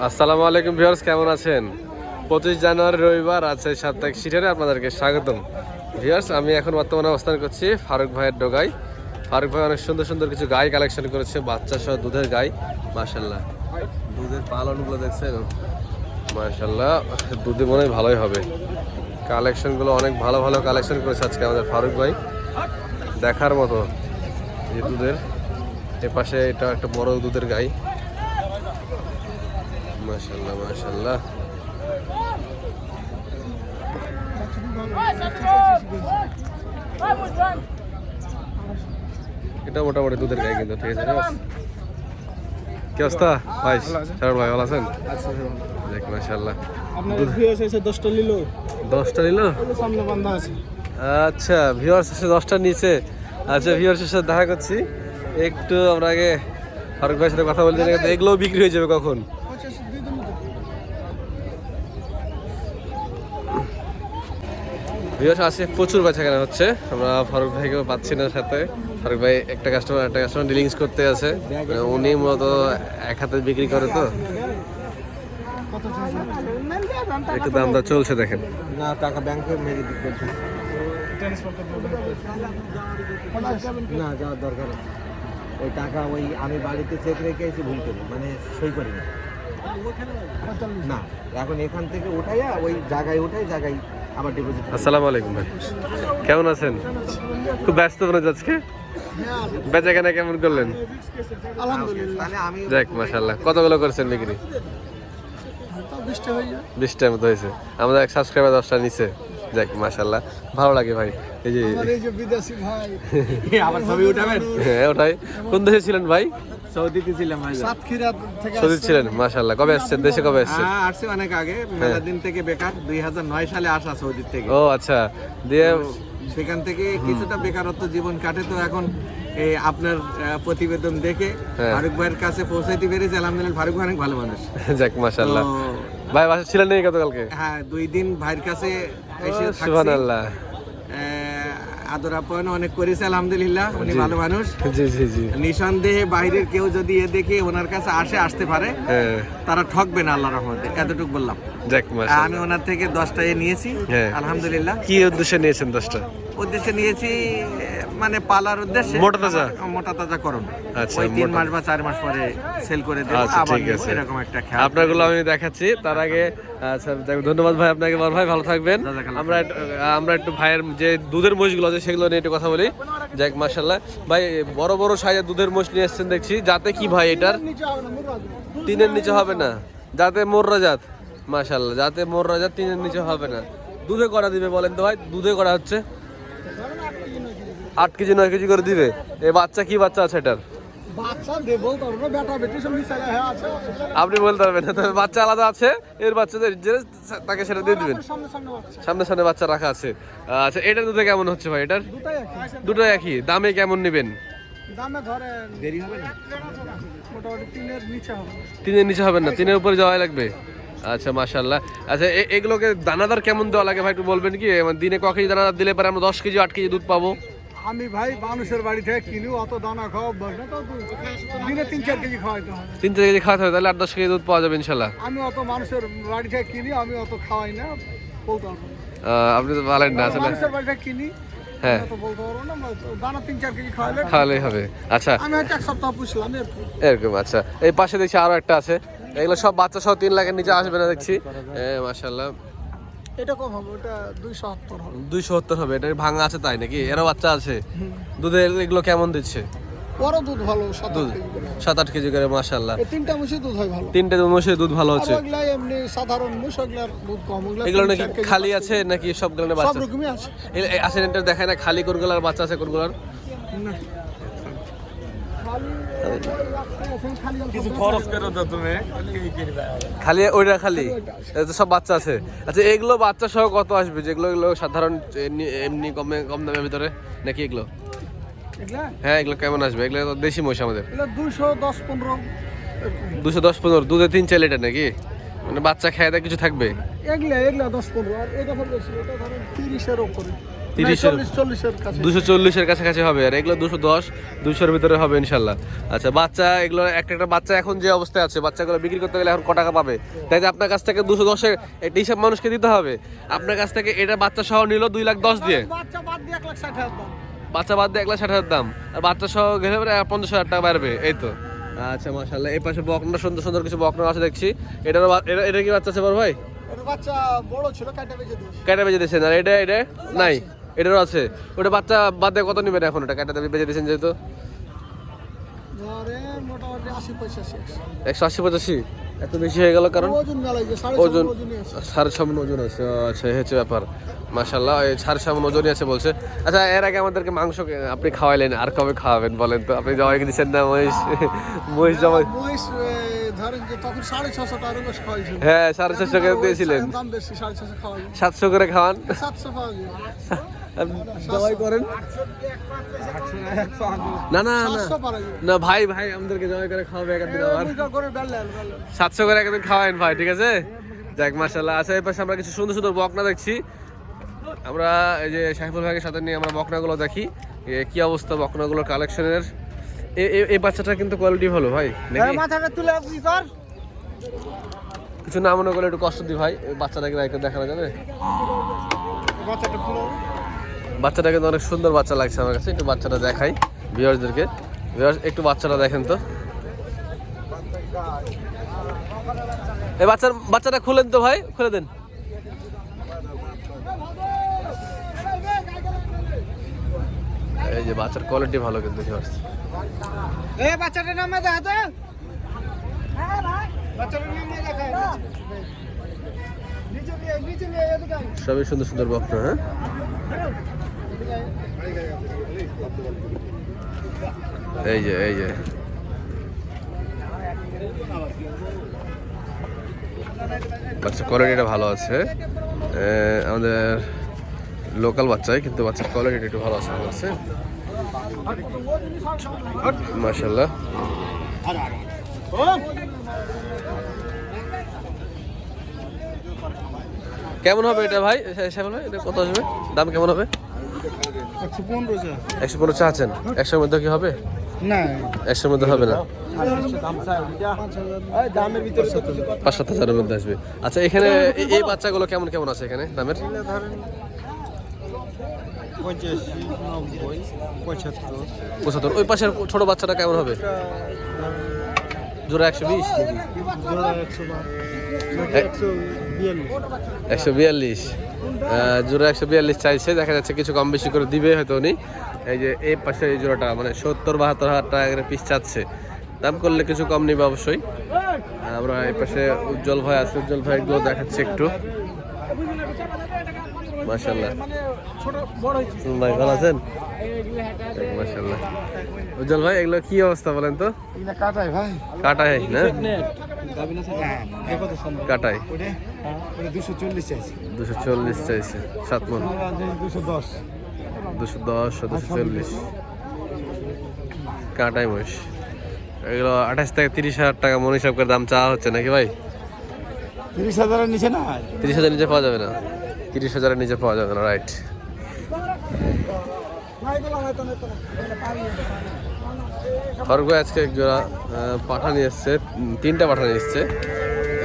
আসসালামু আলাইকুম ভিউয়ার্স, কেমন আছেন? 25 জানুয়ারি রবিবার আছে সাপ্তাহিক শিটারে আপনাদেরকে স্বাগতম। ভিউয়ার্স, আমি এখন বর্তমানে অবস্থান করছি ফারুক ভাইয়ের ডোগায়। ফারুক ভাই অনেক সুন্দর সুন্দর কিছু গাই কালেকশন করেছে, বাচ্চা সহ দুধের গাই। মাশাআল্লাহ, দুধের পালনগুলো দেখছেন, মাশাআল্লাহ, দুধে মনে হয় ভালোই হবে। কালেকশনগুলো অনেক ভালো ভালো কালেকশন করেছে আজকে আমাদের ফারুক ভাই, দেখার মতো। এই দুধের এপাশে এটা একটা বড় দুধের গাই। মাশাআল্লাহ মাশাআল্লাহ, এটা মোটামুটি দুধের গাই কিন্তু, ঠিক আছে। কি অবস্থা ভাই? শারুল ভাই ভালো আছেন? দেখ মাশাআল্লাহ, আপনাদের ভিউয়ার্স এসে 10টা নিল। 10টা নিল? সামনে বান্ধা আছে। আচ্ছা, ভিউয়ার্স এসে 10টা নিচে। আচ্ছা, ভিউয়ার্সের সাথে দেখা করছি একটু। আমরা আগে ফারুক ভাইয়ের সাথে কথা বলতে, এগুলোও বিক্রি হয়ে যাবে কখন? ভিউয়ার্স আছে প্রচুর বেচা কেনা হচ্ছে, আমরা ফারুক ভাইকেও পাচ্ছি না সাথে। ফারুক ভাই একটা কাস্টমার ডিলিংস করতে আছে, উনি মূলত এক হাতে বিক্রি করে, তো একটু দাম দর চলছে দেখেন। না, টাকা ব্যাংকে মেরে দিতে না, যাওয়ার দরকার আছে। ওই টাকা ওই আমি বাড়িতে চেক রেখে এসে ভুল করি, মানে সই করি না। এখন এখান থেকে উঠাইয়া ওই জায়গায় উঠাই, জায়গায় আবার ডিপোজিট। আসসালামু আলাইকুম ভাই, কেমন আছেন? খুব ব্যস্ত মনে হচ্ছে আজকে, বেচা কেনা কেমন করলেন? আলহামদুলিল্লাহ, আমি যাক মাশাআল্লাহ। কতগুলো করছেন বিক্রি? 20টার মতো হয়েছে। আমাদের এক সাবস্ক্রাইবার 10টা নিচে। যাক মাশাআল্লাহ, ভালো লাগে ভাই। এই যে বিদেশি ভাই আবার ছবি উঠাবেন। হ্যাঁ ওটাই। কোন দেশে ছিলেন ভাই? সৌদিতে ছিলাম ভাই। সাতক্ষীরা থেকে সৌদি ছিলেন? মাশাআল্লাহ। কবে আসছেন দেশে? কবে আসছেন? হ্যাঁ, আসছি অনেক আগে, মেলা দিন থেকে বেকার। 2009 সালে আসা সৌদি থেকে। ও আচ্ছা, দিয়ে সেখান থেকে কিছুটা বেকারত্ব জীবন কাটে। তো এখন এই আপনার প্রতিবেদন দেখে ফারুক ভাইয়ের কাছে পৌঁছাইতে পেরেছি, আলহামদুলিল্লাহ। ফারুক ভাই অনেক ভালো মানুষ। যাক মাশাআল্লাহ। ভাই বাসা ছিলেন নাকি গতকালকে? হ্যাঁ, 2 দিন ভাইয়ের কাছে এসে থাকছি। সুবহানাল্লাহ, আদর আপ্যায়ন অনেক করেছে, আলহামদুলিল্লাহ। উনি ভালো মানুষ। জি জি জি। নিঃসন্দেহে বাইরের কেউ যদি এ দেখে ওনার কাছে আসতে পারে, তারা ঠকবে না, আল্লাহর রহমতে। এতটুকু বললাম। যাক মাশাআল্লাহ, আমি ওনার থেকে 10টা নিয়েছি, আলহামদুলিল্লাহ। কি উদ্দেশ্যে নিয়েছেন 10টা? উদ্দেশ্যে নিয়েছি মানে পালার উদ্দেশ্যে, মোটা তাজা করুন। আচ্ছা, ওই 3 মাস বা 4 মাস পরে সেল করে দেব। আচ্ছা আবার ঠিক আছে, এরকম একটা খেয়াল। আপনারগুলো আমি দেখাচ্ছি তার আগে। আচ্ছা ধন্যবাদ ভাই আপনাকে। বড় ভাই ভালো থাকবেন। আমরা একটু ভাইয়ের যে দুধের মহিষগুলো আছে সেগুলো নিয়ে একটু কথা বলি। যাক মাশাআল্লাহ ভাই, বড় বড় সাইজের দুধের মহিষ নিয়ে এসেছেন দেখছি। যাতে কি ভাই এটার? 3-এর নিচে হবে না? যাতে মোররা জাত? মাশাআল্লাহ, যাতে মোররা জাত, 3-এর নিচে হবে না। দুধে করা দিবে বলেন তো ভাই? দুধে করা হচ্ছে 8 কেজি 9 কেজি করে দিবে। এই বাচ্চা কি বাচ্চা আছে এটার? আপনি বলতে পারবেন না, তবে বাচ্চা আলাদা আছে। এর বাচ্চাদের তাকে সেটা দিয়ে দিবেন। সামনে সামনে বাচ্চা রাখা আছে। আচ্ছা, এটার দুধে কেমন হচ্ছে ভাই? এটার দুটোই একই দামে কেমন নেবেন? দেরি হবে না, 3-এর নিচে হবে না? 3-এর উপরে যাওয়াই লাগবে? আচ্ছা মাশাআল্লাহ। আচ্ছা, এগুলোকে দানাদার কেমন দেওয়া লাগে ভাই একটু বলবেন কি? দিনে ক কেজি দানাদার দিলে পরে আমরা 10 কেজি 8 কেজি দুধ পাবো? আমি ভাই মানুষের বাড়ি থেকে কিনি, অত দানা খাওয়া না, তো দিনে 3-4 কেজি খাওয়াইতে হবে। 3-4 কেজি খাওয়াতে হবে, তাহলে 8-10 কেজি দুধ পাওয়া যাবে ইনশাল্লাহ। আমি অত মানুষের বাড়ি থেকে কিনি, আমি অত খাওয়াই না, বলতে পারবো না। আপনি তো বলেন না আসলে। মানুষের বাড়ি থেকে কিনি, হ্যাঁ, তো বলতে পারবো না। দানা 3-4 কেজি খাওয়ালেই হবে। আচ্ছা, আমি এক সপ্তাহ পুষলাম এরকম। আচ্ছা, এই পাশে দেখছি আরো একটা আছে। এগুলো সব বাচ্চা সহ 3 লাখের নিচে আসবে না দেখছি। মাশাআল্লাহ, এটা কম হবে, ওটা 270 হবে। 270 হবে? এটা ভাঙা আছে তাই নাকি? এরও বাচ্চা আছে? দুধে এগুলো কেমন দিচ্ছে? বড় দুধ ভালো, 7-8 কেজি করে। মাশাআল্লাহ, এই 3টা মহিষের দুধ হয় ভালো। 3টে মহিষের দুধ ভালো হচ্ছে। ওগুলা এমনি সাধারণ মহিষ, ওগুলার দুধ কম। এগুলো নাকি খালি আছে নাকি সবগুলো বাচ্চা? সব রকমই আছে। আসেন, এটা দেখায় না খালি কোনগুলোর বাচ্চা আছে কোনগুলোর? কিছু খরচ করে দাও তুমি, খালি ওইটা খালি? সব বাচ্চা আছে। আচ্ছা, এগুলো বাচ্চা সহ কত আসবে? যেগুলো এগুলো সাধারণ এমনি কম দামের ভিতরে নাকি এগুলো? হ্যাঁ, এগুলো কেমন আসবে? এগুলো তো দেশি মহিষ আমাদের। 210-15। 210-15 দুধে 3-4 লিটার নাকি? মানে বাচ্চা খেয়ে দেয় কিছু থাকবে? এগুলা 10-15। আর এটা বেশি, এটা ধরেন 30-এর উপরে। 30-এর 240-এর কাছাকাছি হবে, আর এগুলো 210 200-এর ভিতরে হবে ইনশাল্লাহ। আচ্ছা বাচ্চা এগুলো একটা বাচ্চা এখন যে অবস্থায় আছে, বাচ্চাগুলো বিক্রি করতে গেলে এখন ক টাকা পাবে? তাই যে আপনার কাছ থেকে 210-এর একটা হিসাব মানুষকে দিতে হবে। আপনার কাছ থেকে এটা বাচ্চা সহ নিল 2,10,000 দিয়ে, বাচ্চা বাদ দিয়ে 1,60,000 দাম। বাচ্চা বাদ দিয়ে 1,60,000 দাম, আর বাচ্চা সহ গেলে 50,000 টাকা বাড়বে, এই তো। আচ্ছা মাশাআল্লাহ, এই পাশে বকনা সুন্দর সুন্দর কিছু বকনা আছে দেখছি। এটা কি বাচ্চা আছে বড় ভাই? এটা বাচ্চা বড় ছিল, কাটা বেজে দিয়েছে। কাটা বেজে দিয়েছেন, আর এটা নাই, এটারও আছে। ওটা বাচ্চা বাদ দিয়ে কত নেবেন এখন? ওটা কাটা বেজে দিয়েছেন যেহেতু, ধরে মোটামুটি 80-85। 180-85 এত বেশি হয়ে গেল কারণ ওজন মেলাই যে 6.5 ওজন ওজনই আছে। 7.5 ওজন আছে। আচ্ছা এই হচ্ছে ব্যাপার, মাশাআল্লাহ, এই 7.5 ওজনই আছে বলছে। আচ্ছা এর আগে আমাদেরকে মাংস আপনি খাওয়াইলেন, আর কবে খাওয়াবেন বলেন তো? আপনি জবাইকে দিচ্ছেন না মহিষ জবাই? মহিষ ধরেন যে তখন 650 টাকা গোশ খাওয়াইছিল। হ্যাঁ 650 করে দিয়েছিলেন, দাম বেশি, 650 খাওয়াই। 700 করে খাওয়ান, 700 পাওয়া যায়। জবাই করেন না না না 700 পাওয়া যায়। না ভাই আমাদেরকে জবাই করে খাওয়াবে একদিন আবার। মুরগা করে বেলে 700 করে একদিন খাওয়াইন ভাই, ঠিক আছে? যাক মাশাআল্লাহ। আচ্ছা এই পাশে আমরা কিছু সুন্দর সুন্দর বকনা দেখছি। আমরা এই যে সাইফুল ভাইয়ের সাথে নিয়ে আমরা বকনাগুলো দেখি কি অবস্থা বকনাগুলোর কালেকশনের। এই বাচ্চাটা কিন্তু কোয়ালিটি ভালো ভাই নাকি? মাথাটা তুলে আপনি কর। কিছু না মনে করলে একটু কষ্ট দিই ভাই, এই বাচ্চাটাকে একটু দেখানো যাবে? বাচ্চাটা খুলো। বাচ্চাটা কিন্তু অনেক সুন্দর বাচ্চা লাগছে আমার কাছে, একটু বাচ্চাটা দেখাই ভিউয়ার্সদেরকে। ভিউয়ার্স একটু বাচ্চাটা দেখেন তো, এই বাচ্চাটা খুলেন তো ভাই, খুলে দেন। এই যে বাচ্চার কোয়ালিটি ভালো কিন্তু ভিউয়ার্স। এই বাচ্চাটার নাম দেখা তো। হ্যাঁ ভাই বাচ্চাটার নাম দেখা। নিচে নিয়ে এদিকে। সবই সুন্দর সুন্দর বকনা। হ্যাঁ এই যে বাচ্চার কোয়ালিটিটা ভালো আছে, আমাদের লোকাল বাচ্চাই কিন্তু বাচ্চার কোয়ালিটি একটু ভালো আছে আমার কাছে মাশাআল্লাহ। কেমন হবে এটা ভাই? এটা কত আসবে, দাম কেমন হবে? 115 চাচ্ছেন, 100-এর মধ্যে কি হবে? না 100-এর মধ্যে হবে না, দামের ভিতরে 5-7 হাজারের মধ্যে আসবে। আচ্ছা এখানে এই বাচ্চাগুলো কেমন আছে এখানে দামের? 85-90-75। ওই পাশের ছোট বাচ্চাটা কেমন হবে? জোড়া 120 142 জোড়া 142 চাইছে, দেখা যাচ্ছে কিছু কম বেশি করে দিবে হয়তো উনি। এই যে এই পাশে এই জোড়াটা মানে 70-72 হাজার টাকা করে পিস চাচ্ছে, দাম করলে কিছু কম নিবে অবশ্যই। আমরা এই পাশে উজ্জ্বল ভাই আছে, উজ্জ্বল ভাই এগুলো দেখাচ্ছে একটু মাশাআল্লাহ। ভাই ভালো আছেন? মাশাআল্লাহ। উজ্জ্বল ভাই এগুলো কি অবস্থা বলেন তো? কাটাই ভাই, কাটাই না কাটাই 240 চাইছে, 240 চাইছে, 7 মণ 210 240 কাটাই মহিষ। এগুলো 28 থেকে 30 হাজার টাকা মন হিসাব করে দাম চাওয়া হচ্ছে নাকি ভাই? 30,000-এর নিচে না, 30,000 নিচে পাওয়া যাবে না, 30,000-এর নিচে পাওয়া যাবে না, রাইট। ফারুক ভাই আজকে এক জোড়া পাঠা নিয়ে এসছে, 3টা পাঠা নিয়ে এসছে।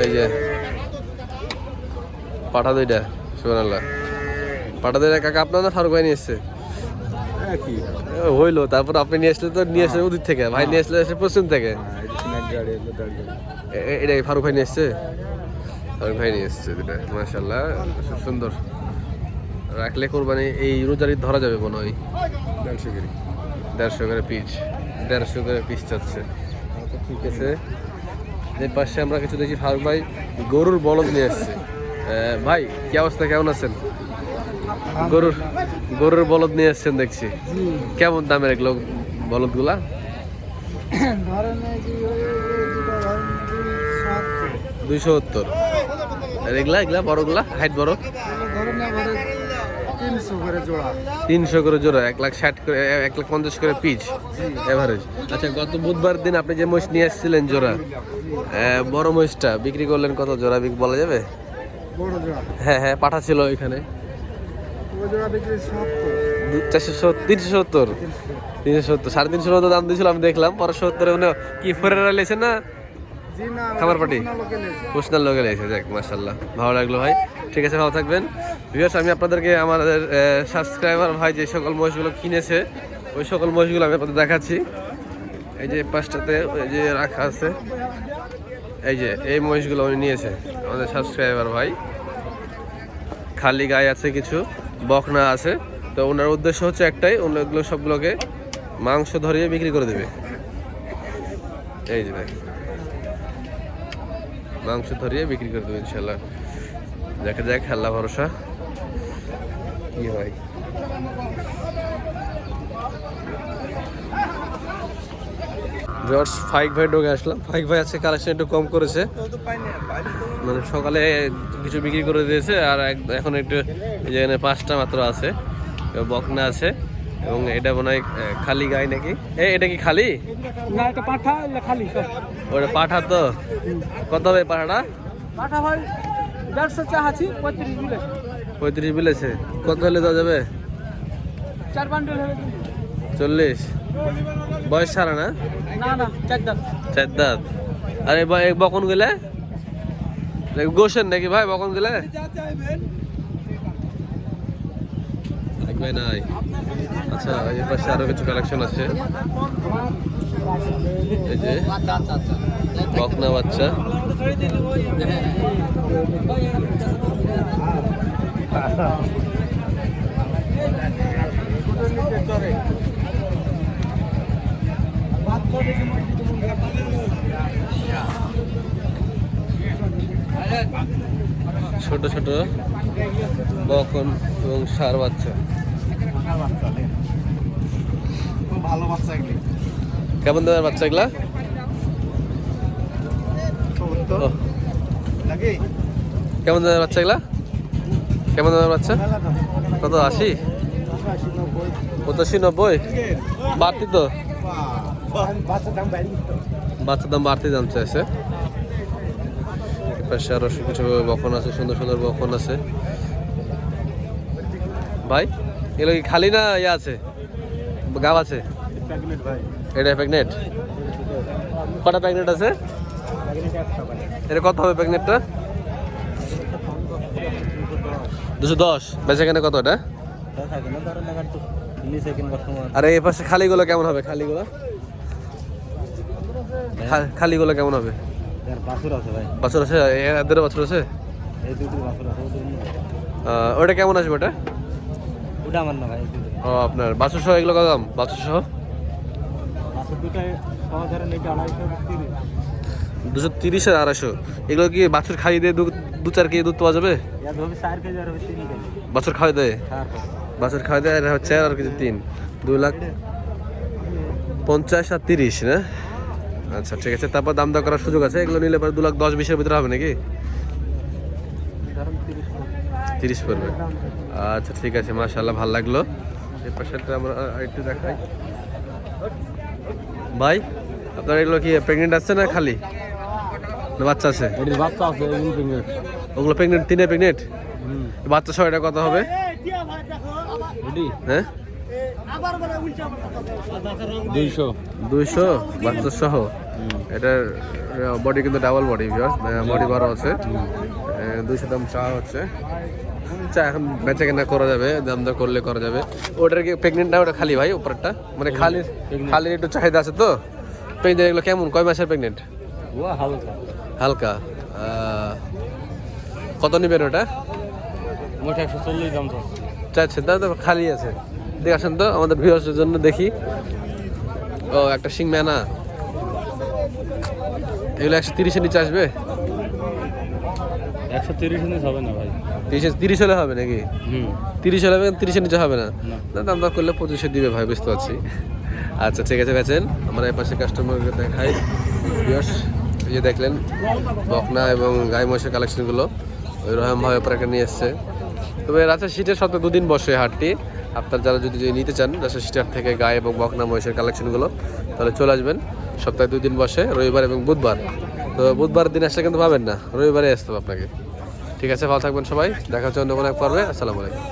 এই যে পাঠা 2টা, সুবহানাল্লাহ। পাঠা 2টা কাকা আপনার না ফারুক ভাই নিয়ে এসছে? হইলো, তারপর আপনি নিয়ে আসলে তো নিয়ে আসলে ওদিক থেকে, ভাই নিয়ে আসলে পশ্চিম থেকে। এটা ফারুক ভাই নিয়ে এসছে? ফারুক ভাই নিয়ে এসছে দুটা, মাশাআল্লাহ খুব সুন্দর। রাখলে কোরবানি এই রোজারি ধরা যাবে মনে হয়। 150 করে পিস, 150 করে পিস চাচ্ছে, ঠিক আছে। যে পাশে আমরা কিছু দেখি ফারুক ভাই গরুর বলদ নিয়ে আসছে। ভাই কি অবস্থা, কেমন আছেন? গরুর বলদ নিয়ে আসছেন দেখছি, কেমন দামের এগুলো বলদগুলা? 270। আর এগুলা বড়গুলা হাইট বড় 300 করে জোড়া, 1,60,000 করে, 1,50,000 করে পিস এভারেজ। আচ্ছা গত বুধবার দিন আপনি যে মহিষ নিয়ে আসছিলেন জোড়া, বড় মহিষটা বিক্রি করলেন কত জোড়া বলা যাবে? হ্যাঁ পাঠা ছিল ওইখানে, ওই জোড়া বিক্রি 370 370 মতো দাম দিয়েছিল আমি দেখলাম, পরে 70 কি ফোরেরা লেছে না জি না খামার পাটি লোকে লেছে। প্রশ্নাল লোকে লেগেছে। যাক মাশাআল্লাহ, ভালো লাগলো ভাই। ঠিক আছে, ভালো থাকবেন। ভিউয়ার্স, আমি আপনাদেরকে আমাদের সাবস্ক্রাইবার ভাই যে সকল মহিষগুলো কিনেছে ওই সকল মহিষগুলো আমি আপনাদের দেখাচ্ছি। এই যে পাঁচটাতে এই যে রাখা আছে, এই যে এই মহিষগুলো উনি নিয়েছে আমাদের সাবস্ক্রাইবার ভাই। খালি গায়ে আছে, কিছু বকনা আছে। তো ওনার উদ্দেশ্য হচ্ছে একটাই, ওগুলো সবগুলোকে মাংস ধরিয়ে বিক্রি করে দেবে। এই যে দেখ, মাংস ধরিয়ে বিক্রি করে দেবে ইনশাল্লাহ। দেখা যাক, আল্লাহ ভরসা কি হয়। ফাইক ভাই ঢোকে আসলাম। ফাইক ভাই আছে কালেকশন একটু কম করেছে, মানে সকালে কিছু বিক্রি করে দিয়েছে, আর এখন একটু যেখানে 5টা মাত্র আছে। বকনা আছে এবং এটা মনে হয় খালি গাই নাকি। এটা কি খালি না, এটা পাঠা, এটা খালি সব। ওটা পাঠা। তো কত হবে পাঠাটা? পাঠা ভাই 150 চাহাছি, 35 বিলেছে। 35 বিলেছে। কত হলে দেওয়া যাবে? 4 বান্ডেল হবে। 40। বয়স সারা না? না না, 4 দাম। 4 দাঁত। আর এই বকন গেলে গোসেন নাকি ভাই? বকন গেলে থাকবে নাই। আচ্ছা, এই পাশে আরো কিছু কালেকশন আছে। এই যে বকনা বাচ্চা, ছোট ছোট বকন এবং ষাঁড় বাচ্চা। খুব ভালো বাচ্চা এগুলি। কেমন দামের বাচ্চা এগুলা? ও, নাকি কেমন দামের বাচ্চা এগুলা? কেমন দামের বাচ্চা? কত? 80, 85, 90? বাড়তি তো, বাচ্চার দাম বাড়তি দাম চাইছে। পাশে আরো কিছু বকন আছে, সুন্দর সুন্দর বকন আছে। ভাই এগুলো কি খালি না ইয়ে আছে, গাব আছে? এটা প্রেগনেন্ট। কটা প্রেগনেন্ট আছে? এটা কত হবে প্রেগনেন্টটা? 210। বেচা কেনা কত এটা? আর এই পাশে খালিগুলো কেমন হবে? খালিগুলো খালিগুলো কেমন হবে? বছর আছে? এদের বছর আছে? ওটা কেমন আসবে ওটা? ওটা আমার না ভাই। ও, আপনার বাছুর সহ এগুলো কত দাম? বাছুর সহ 230 আর 250। এগুলো কি বাছুর খাইয়ে দিয়ে 2-4 কেজি দুধ পাওয়া যাবে? বাছুর খাওয়াই দেয়? বাছুর খাওয়াই দেয়। আর হচ্ছে আর কিছু 3, 2,50,000 আর 30 না? আচ্ছা ঠিক আছে। তারপর দাম দর করার সুযোগ আছে। এগুলো নিলে পরে 2,10,20-এর ভিতরে হবে নাকি? 30 পড়বে। আচ্ছা ঠিক আছে, মাশাআল্লাহ, ভালো লাগলো। এই পাশেরটা আমরা একটু দেখাই। ভাই আপনার এগুলো কি প্রেগনেন্ট আছে না খালি না বাচ্চা আছে? বাচ্চা আছে, ওগুলো প্রেগনেন্ট, 3 প্রেগনেন্ট। বাচ্চা সহ এটা কত হবে? হ্যাঁ 200 বাচ্চা সহ। এটার বডি কিন্তু ডাবল বডি, বডি বড় আছে। 200 দাম চাওয়া হচ্ছে। আচ্ছা, এখন বেচা কেনা করা যাবে, দাম দর করলে করা যাবে। ওটার কি প্রেগনেন্ট না? ওটা খালি ভাই উপরটা, মানে খালির একটু চাহিদা আছে তো। প্রেগনেন্ট এগুলো কেমন, কয় মাসের প্রেগনেন্ট? হালকা। কত নেবেন ওটা? 140 দাম তো চাচ্ছেন? তাহলে তো খালি আছে। দেখে আসেন তো আমাদের ভিউয়ার্সের জন্য দেখি। ও, একটা শিং ম্যানা। এগুলো 130-এর নিচে আসবে? 130 হবে না ভাই। 30 হলে হবে নাকি? 30 হলে হবে, 30-এর নিচে হবে না? না, দাম দর করলে 25-এ দিবে ভাই, বুঝতে পারছি। আচ্ছা ঠিক আছে, বেচেন। আমরা এই পাশে কাস্টমারকে দেখাই। ভিউয়ার্স, এই যে দেখলেন বকনা এবং গাই মহিষের কালেকশনগুলো ওই রহম ভাই ওপর একটা নিয়ে এসছে। তবে রাজশাহী সিটের সপ্তাহে 2 দিন বসে হাটটি। আপনার যারা যদি নিতে চান রাজশাহী সিটার থেকে গাই এবং বকনা মহিষের কালেকশনগুলো, তাহলে চলে আসবেন। সপ্তাহে 2 দিন বসে, রবিবার এবং বুধবার। তো বুধবার দিন আসলে কিন্তু পাবেন না, রবিবারে আসতে হবে আপনাকে। ঠিক আছে, ভালো থাকবেন সবাই। দেখা হচ্ছে অন্য কোনো এক পর্বে। আসসালামু আলাইকুম।